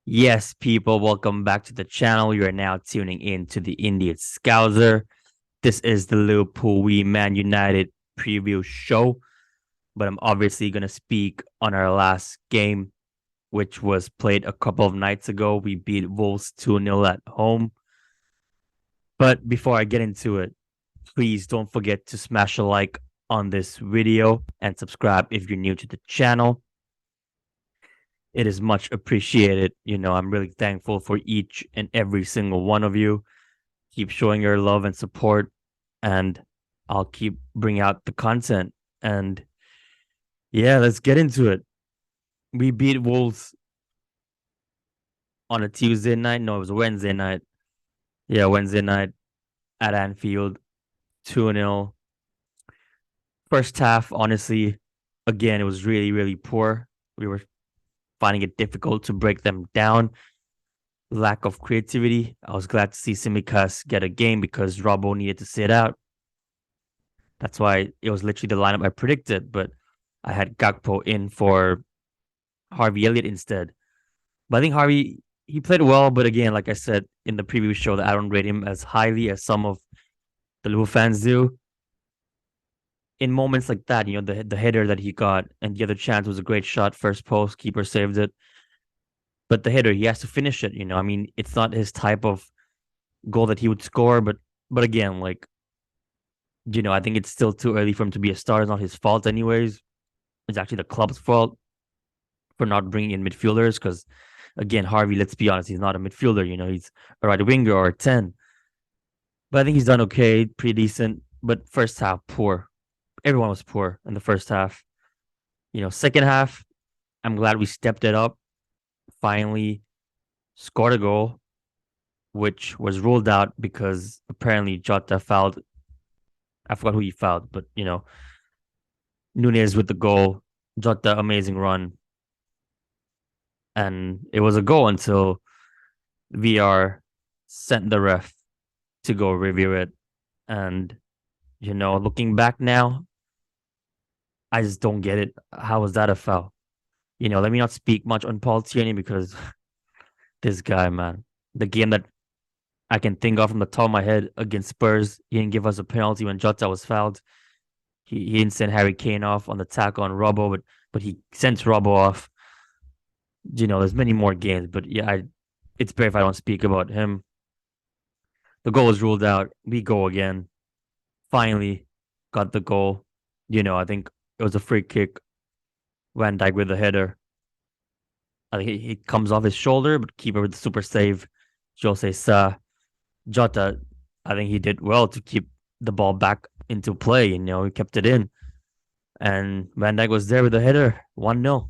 Yes, people, welcome back to the channel. You are now tuning in to the Indian Scouser. This is the Liverpool v Man United preview show, but I'm obviously going to speak on our last game, which was played a couple of nights ago. We beat Wolves 2-0 at home. But before I get into it, please don't forget to smash a like on this video and subscribe if you're new to the channel. It is much appreciated. I'm really thankful for each and every single one of you. Keep showing your love and support, and I'll keep bringing out the content. And yeah, let's get into it. We beat Wolves on a Tuesday night. No, it was a Wednesday night. Yeah, Wednesday night at Anfield, 2-0. First half, honestly, again, it was really, really poor. We were finding it difficult to break them down. Lack of creativity. I was glad to see Simicas get a game because Robbo needed to sit out. That's why it was literally the lineup I predicted, but I had Gakpo in for Harvey Elliott instead. But I think Harvey, he played well, but again, like I said in the previous show, that I don't rate him as highly as some of the Liverpool fans do. In moments like that, the header that he got and the other chance was a great shot, first post, keeper saved it. But the header, he has to finish it. I mean, it's not his type of goal that he would score, but again, like, I think it's still too early for him to be a star. It's not his fault, anyways. It's actually the club's fault for not bringing in midfielders because, again, Harvey, let's be honest, he's not a midfielder. He's a right winger or a 10. But I think he's done okay, pretty decent. But first half, poor. Everyone was poor in the first half. Second half, I'm glad we stepped it up. Finally scored a goal, which was ruled out because apparently Jota fouled. I forgot who he fouled, but Nunez with the goal, Jota amazing run, and it was a goal until VR sent the ref to go review it. And looking back now, I just don't get it. How was that a foul? Let me not speak much on Paul Tierney because this guy, man, the game that I can think of from the top of my head against Spurs, he didn't give us a penalty when Jota was fouled. He didn't send Harry Kane off on the tackle on Robbo, but he sent Robbo off. There's many more games, but yeah, it's better if I don't speak about him. The goal was ruled out. We go again. Finally got the goal. I think it was a free kick. Van Dijk with the header. I think he comes off his shoulder, but keeper with the super save. Jose Sa. Jota, I think he did well to keep the ball back into play. He kept it in. And Van Dijk was there with the header, 1-0.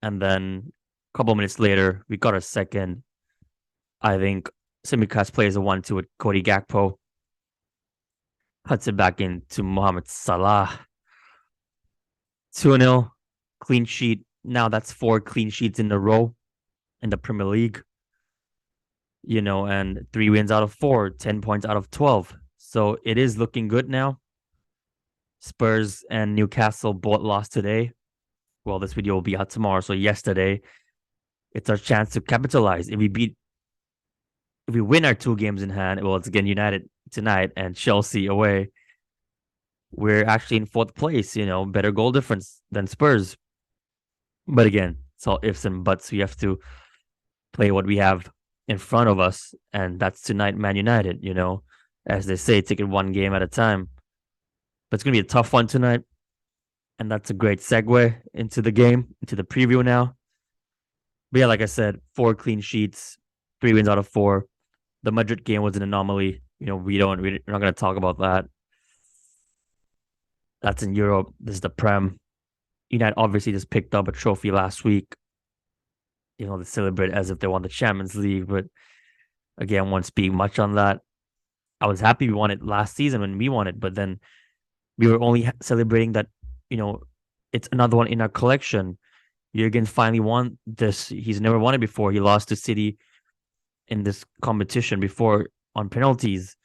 And then a couple minutes later, we got a second. I think Simicas plays a 1-2 with Cody Gakpo. Cuts it back into Mohamed Salah. 2-0, clean sheet. Now that's 4 clean sheets in a row in the Premier League. And 3 wins out of 4, 10 points out of 12. So it is looking good now. Spurs and Newcastle both lost today. Well, this video will be out tomorrow. So yesterday, it's our chance to capitalize. If we win our 2 games in hand, well, it's again United tonight and Chelsea away. We're actually in 4th place, better goal difference than Spurs. But again, it's all ifs and buts. We have to play what we have in front of us, and that's tonight, Man United, as they say, take it one game at a time. But it's going to be a tough one tonight, and that's a great segue into the game, into the preview now. But yeah, like I said, 4 clean sheets, 3 wins out of 4. The Madrid game was an anomaly. We're not going to talk about that. That's in Europe. This is the Prem. United obviously just picked up a trophy last week. They celebrate as if they won the Champions League. But again, won't speak much on that. I was happy we won it last season when we won it, but then we were only celebrating that, it's another one in our collection. Jurgen finally won this. He's never won it before. He lost to City in this competition before on penalties.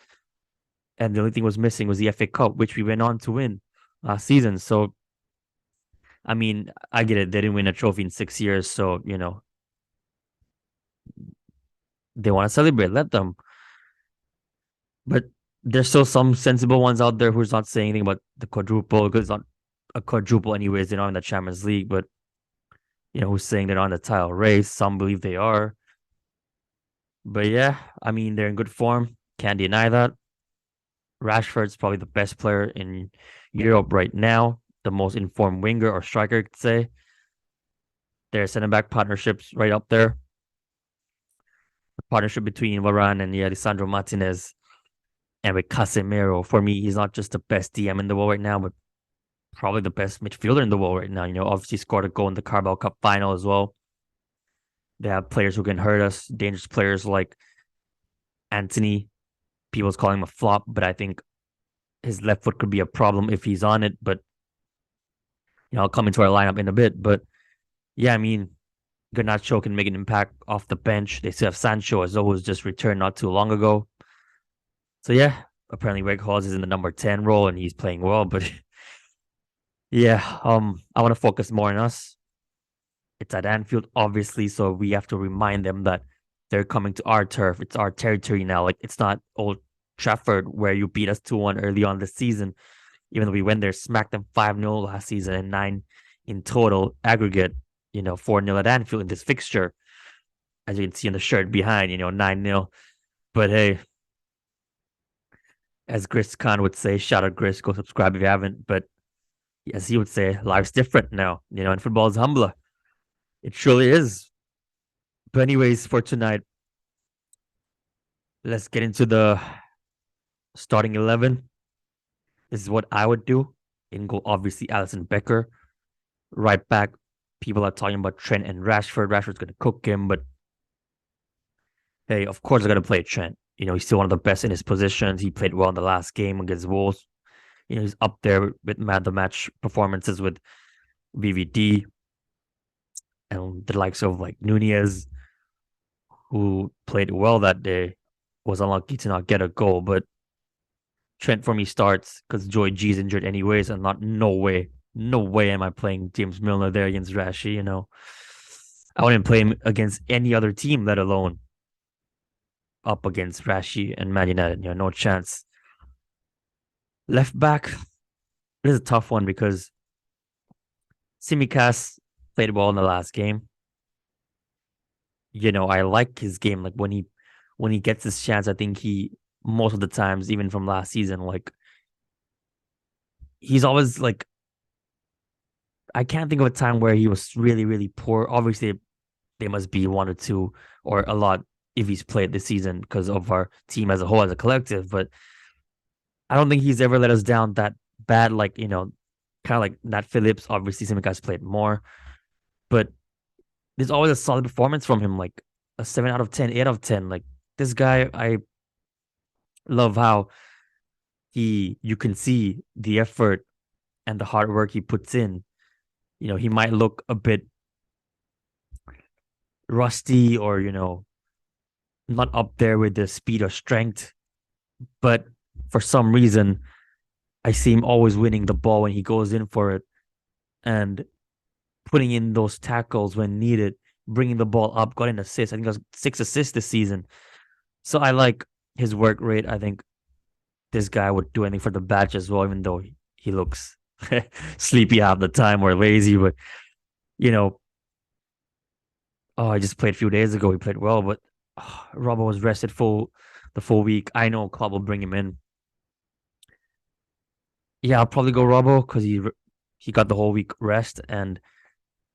And the only thing was missing was the FA Cup, which we went on to win last season. So, I mean, I get it. They didn't win a trophy in 6 years. So, They want to celebrate, let them. But there's still some sensible ones out there who's not saying anything about the quadruple because it's not a quadruple anyways. They're not in the Champions League, but who's saying they're not in the title race? Some believe they are. But yeah, I mean they're in good form. Can't deny that. Rashford's probably the best player in Europe right now, the most informed winger or striker, I could say. Their center back partnerships right up there. The partnership between Varane and Lisandro Martinez and with Casemiro. For me, he's not just the best DM in the world right now, but probably the best midfielder in the world right now. Obviously scored a goal in the Carabao Cup final as well. They have players who can hurt us, dangerous players like Anthony. People's calling him a flop, but I think his left foot could be a problem if he's on it. But I'll come into our lineup in a bit. But yeah, I mean, Garnacho can make an impact off the bench. They still have Sancho as always just returned not too long ago. So yeah, apparently Weghorst is in the number 10 role and he's playing well. But yeah, I want to focus more on us. It's at Anfield, obviously, so we have to remind them that they're coming to our turf. It's our territory now. Like it's not Old Trafford where you beat us 2-1 early on this season. Even though we went there, smacked them 5-0 last season and 9 in total aggregate, 4-0 at Anfield in this fixture. As you can see on the shirt behind, 9-0. But hey, as Chris Khan would say, shout out Chris, go subscribe if you haven't. But as he would say, life's different now, and football is humbler. It surely is. But anyways, for tonight, let's get into the starting 11. This is what I would do. In goal, obviously, Allison Becker. Right back, people are talking about Trent and Rashford. Rashford's going to cook him, but hey, of course, they're going to play Trent. He's still one of the best in his positions. He played well in the last game against Wolves. He's up there with man the match performances with VVD and the likes of like Nunez, who played well that day, was unlucky to not get a goal. But Trent for me starts because Joy G's injured anyways, and no way am I playing James Milner there against Rashi. I wouldn't play him against any other team, let alone up against Rashi and Man United. No chance. Left back, it is a tough one because Simicast played well in the last game. I like his game. Like when he gets his chance, I think he most of the times, even from last season, like he's always like I can't think of a time where he was really, really poor. Obviously, there must be one or two or a lot if he's played this season because of our team as a whole, as a collective. But I don't think he's ever let us down that bad. Like, kind of like Nat Phillips. Obviously, some guys played more, but there's always a solid performance from him, like a 7 out of 10, 8 out of 10. Like this guy, I love how you can see the effort and the hard work he puts in. He might look a bit rusty or, not up there with the speed or strength, but for some reason, I see him always winning the ball when he goes in for it and putting in those tackles when needed, bringing the ball up, got an assist. I think it was 6 assists this season. So I like his work rate. I think this guy would do anything for the badge as well, even though he looks sleepy half the time or lazy. But, you know, I just played a few days ago. He played well, but Robbo was rested the full week. I know Klopp will bring him in. Yeah, I'll probably go Robbo because he got the whole week rest, and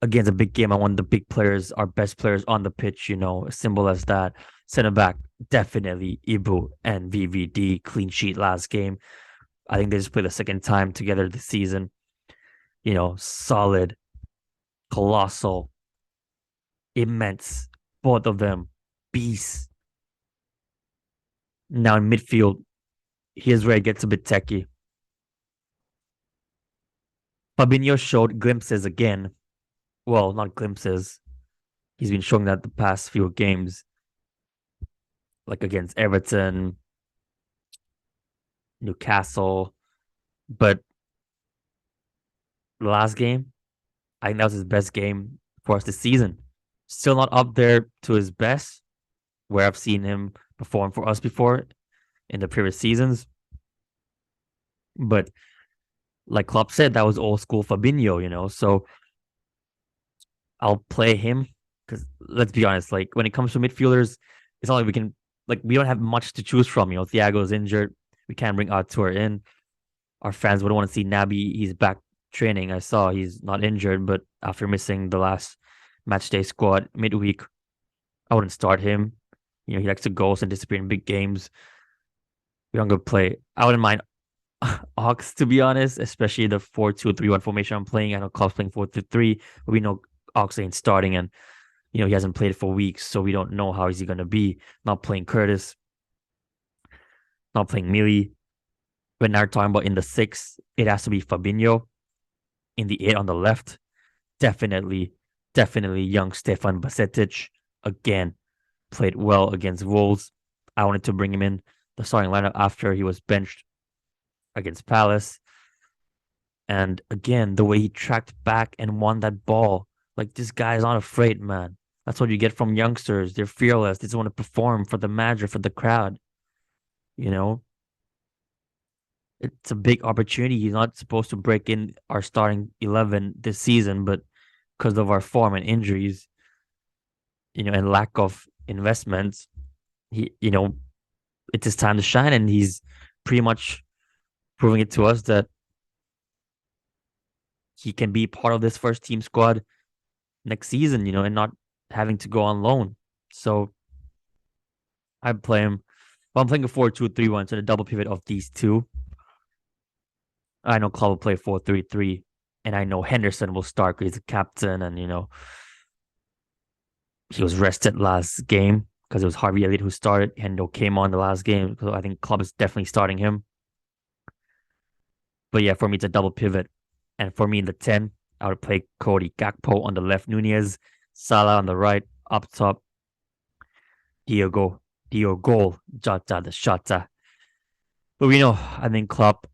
against a big game, I want the big players, our best players on the pitch. As simple as that. Center back, definitely Ibu and VVD, clean sheet last game. I think they just played the second time together this season. Solid, colossal, immense, both of them, beasts. Now in midfield, here's where it gets a bit techie. Fabinho showed glimpses again. Well, not glimpses. He's been showing that the past few games, like against Everton, Newcastle. But the last game, I think that was his best game for us this season. Still not up there to his best. where I've seen him perform for us before in the previous seasons. But like Klopp said, that was old school Fabinho. So I'll play him because let's be honest, like when it comes to midfielders, it's not like we don't have much to choose from. Thiago's injured. We can't bring Artur in. Our fans would want to see Naby. He's back training. I saw he's not injured, but after missing the last match day squad midweek, I wouldn't start him. He likes to ghost and disappear in big games. We don't go play. I wouldn't mind Ox, to be honest, especially the 4-2-3-1 formation I'm playing. I know Klopp's playing 4-3-3, but we know Ox ain't starting, and he hasn't played for weeks, so we don't know how is he gonna be. Not playing Curtis, not playing Millie. When they're talking about in the six, it has to be Fabinho. In the eight on the left, definitely, definitely young Stefan Basetic. Again, played well against Wolves. I wanted to bring him in the starting lineup after he was benched against Palace. And again, the way he tracked back and won that ball, like this guy is not afraid, man. That's what you get from youngsters. They're fearless. They just want to perform for the manager, for the crowd. You know, it's a big opportunity. He's not supposed to break in our starting 11 this season, but because of our form and injuries, and lack of investments, it's his time to shine, and he's pretty much proving it to us that he can be part of this first team squad next season, and not having to go on loan. So I play him. Well, I'm playing a 4-2-3-1, so the double pivot of these two. I know Klopp will play 4-3-3, and I know Henderson will start because he's a captain, and he was rested last game because it was Harvey Elliott who started. Hendo came on the last game, so I think Klopp is definitely starting him. But yeah, for me, it's a double pivot. And for me, in the 10, I would play Cody Gakpo on the left, Nunez, Salah on the right, up top, Diogo, Jota, the Shota. But I think Klopp,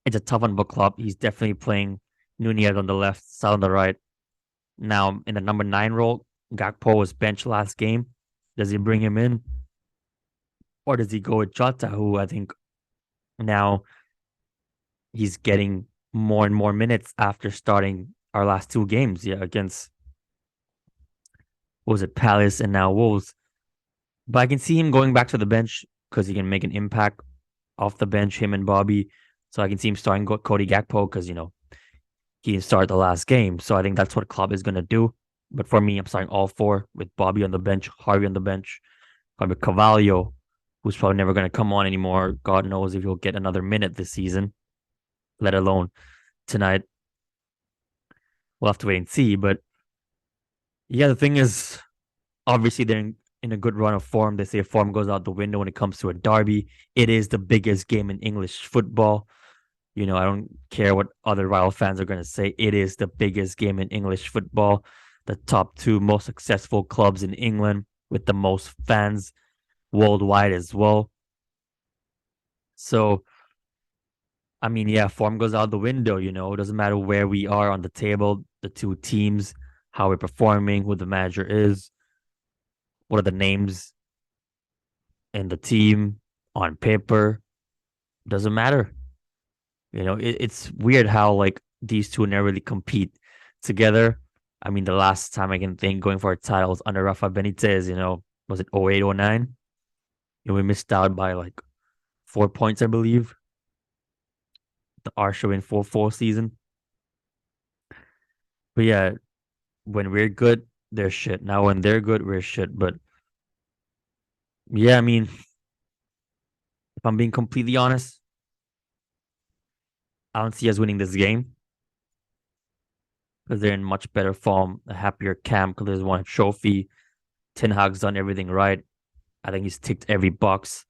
it's a tough one, but Klopp, he's definitely playing Nunez on the left, Salah on the right. Now, in the number 9 role, Gakpo was benched last game. Does he bring him in? Or does he go with Jota, who I think now he's getting more and more minutes after starting our last two games, against what was it, Palace and now Wolves. But I can see him going back to the bench because he can make an impact off the bench, him and Bobby. So I can see him starting Cody Gakpo because, he started the last game. So I think that's what Klopp is going to do. But for me, I'm starting all four with Bobby on the bench, Harvey on the bench, probably Carvalho, who's probably never going to come on anymore. God knows if he'll get another minute this season, let alone tonight. We'll have to wait and see. But yeah, the thing is, obviously, they're in a good run of form. They say form goes out the window when it comes to a derby. It is the biggest game in English football. I don't care what other rival fans are going to say. It is the biggest game in English football. The top two most successful clubs in England with the most fans worldwide as well. So, I mean, yeah, form goes out the window. It doesn't matter where we are on the table, the two teams, how we're performing, who the manager is, what are the names in the team on paper. Doesn't matter. It's weird how like these two never really compete together. I mean, the last time I can think going for a title was under Rafa Benitez, was it 08, 09? We missed out by like 4 points, I believe. The Arsha in 4-4 season. But yeah, when we're good, they're shit. Now when they're good, we're shit. But yeah, I mean, if I'm being completely honest, I don't see us winning this game because they're in much better form, a happier camp because there's won a trophy. Ten Hag's done everything right. I think he's ticked every box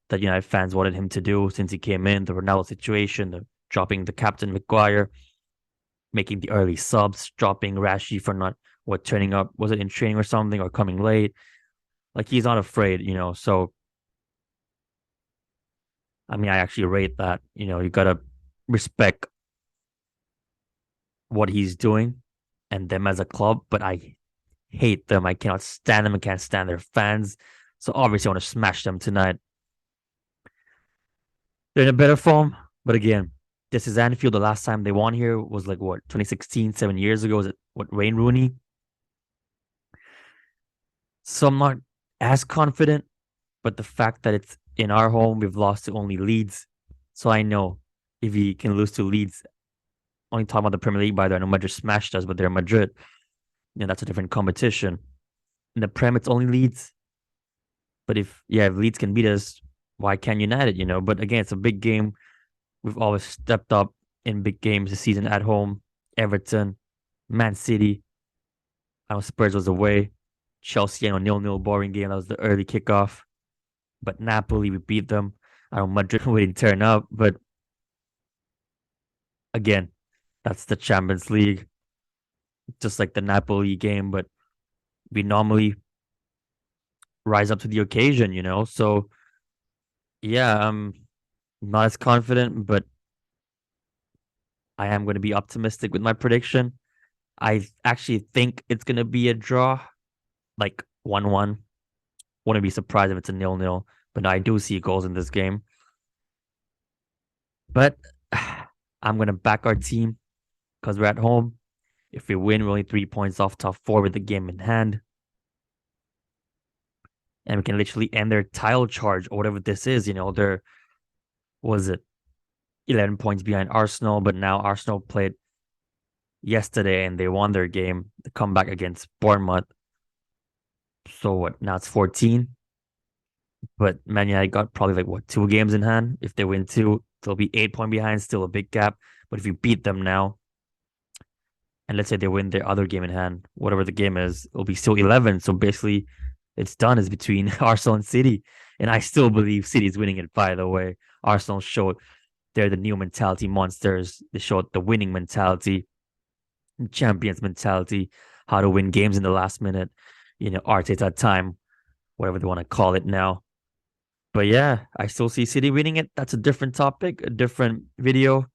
that United fans wanted him to do since he came in. The Ronaldo situation, the dropping the captain Maguire, making the early subs, dropping Rashi for not turning up. Was it in training or something or coming late? Like he's not afraid, So I mean, I actually rate that. You gotta respect what he's doing and them as a club. But I hate them. I cannot stand them. I can't stand their fans. So obviously, I want to smash them tonight. They're in a better form, but again, this is Anfield. The last time they won here was like what 2016, 7 years ago. Was it what Wayne Rooney? So I'm not as confident, but the fact that it's in our home, we've lost to only Leeds. So I know if we can lose to Leeds, only talking about the Premier League, by the way, I know Madrid smashed us, but they're Madrid. That's a different competition. In the Prem, it's only Leeds. But if Leeds can beat us, why can't United? But again, it's a big game. We've always stepped up in big games this season at home. Everton, Man City. I know Spurs was away. Chelsea, 0-0 boring game. That was the early kickoff. But Napoli, we beat them. I know Madrid we didn't turn up, but again, that's the Champions League, just like the Napoli game. But we normally rise up to the occasion. So yeah, I'm not as confident, but I am going to be optimistic with my prediction. I actually think it's going to be a draw, like 1-1. Wouldn't be surprised if it's a 0-0, but I do see goals in this game. But I'm going to back our team because we're at home. If we win, we're only 3 points off top four with the game in hand. And we can literally end their title charge or whatever this is. They're, was it 11 points behind Arsenal, but now Arsenal played yesterday and they won their game. The comeback against Bournemouth. So what? Now it's 14. But Man United got probably like what 2 games in hand. If they win two, they'll be 8 point behind, still a big gap. But if you beat them now, and let's say they win their other game in hand, whatever the game is, it'll be still 11. So basically, it's done. It's between Arsenal and City. And I still believe City is winning it, by the way. Arsenal showed they're the new mentality monsters. They showed the winning mentality, champions mentality, how to win games in the last minute, Arteta time, whatever they want to call it now. But yeah, I still see City winning it. That's a different topic, a different video.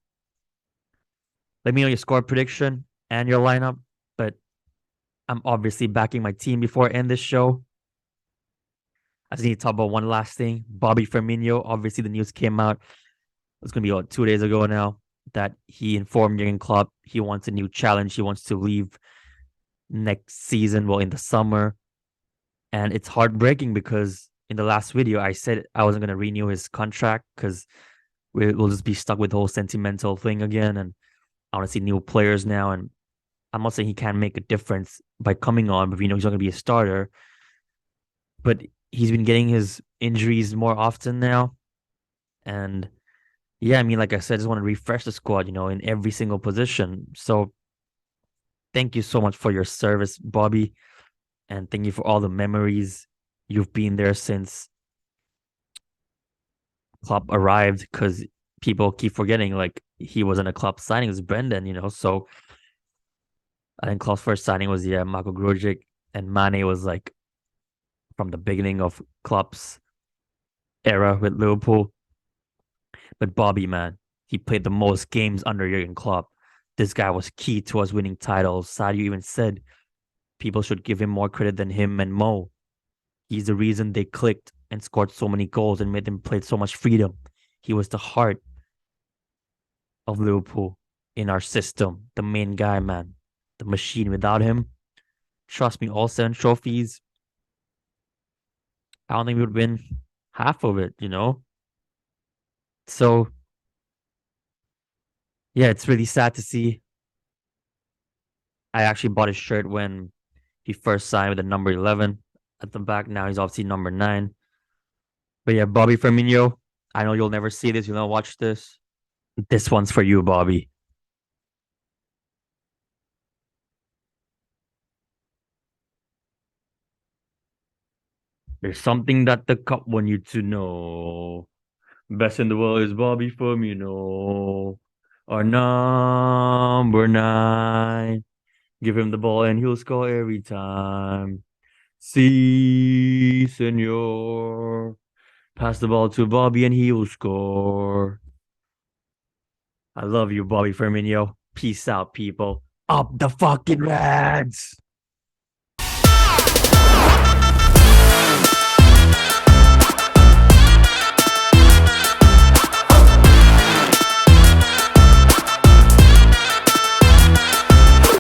Let me know your score prediction and your lineup. But I'm obviously backing my team before I end this show. I just need to talk about one last thing. Bobby Firmino, obviously the news came out. It's going to be about 2 days ago now that he informed Jurgen Klopp he wants a new challenge. He wants to leave next season, well, in the summer. And it's heartbreaking because in the last video, I said I wasn't going to renew his contract because we'll just be stuck with the whole sentimental thing again. And I want to see new players now. And I'm not saying he can't make a difference by coming on, but he's not going to be a starter. But he's been getting his injuries more often now. And yeah, I mean, like I said, I just want to refresh the squad, in every single position. So thank you so much for your service, Bobby. And thank you for all the memories. You've been there since Klopp arrived because people keep forgetting, like, he wasn't a Klopp signing, it was Brendan. So I think Klopp's first signing was, Marco Grujic, and Mane was like from the beginning of Klopp's era with Liverpool. But Bobby, man, he played the most games under Jurgen Klopp. This guy was key to us winning titles. Sadio even said people should give him more credit than him and Mo. He's the reason they clicked and scored so many goals and made them play so much freedom. He was the heart of Liverpool in our system, the main guy, man, the machine. Without him, trust me, all 7 trophies, I don't think we would win half of it. So yeah, it's really sad to see. I actually bought his shirt when he first signed with the number 11 at the back. Now he's obviously number 9. But yeah, Bobby Firmino, I know you'll never see this. You'll not watch this. This one's for you, Bobby. There's something that the cup want you to know. Best in the world is Bobby Firmino. Our number 9. Give him the ball and he'll score every time. See, senor. Pass the ball to Bobby and he will score. I love you, Bobby Firmino. Peace out, people. Up the fucking Reds!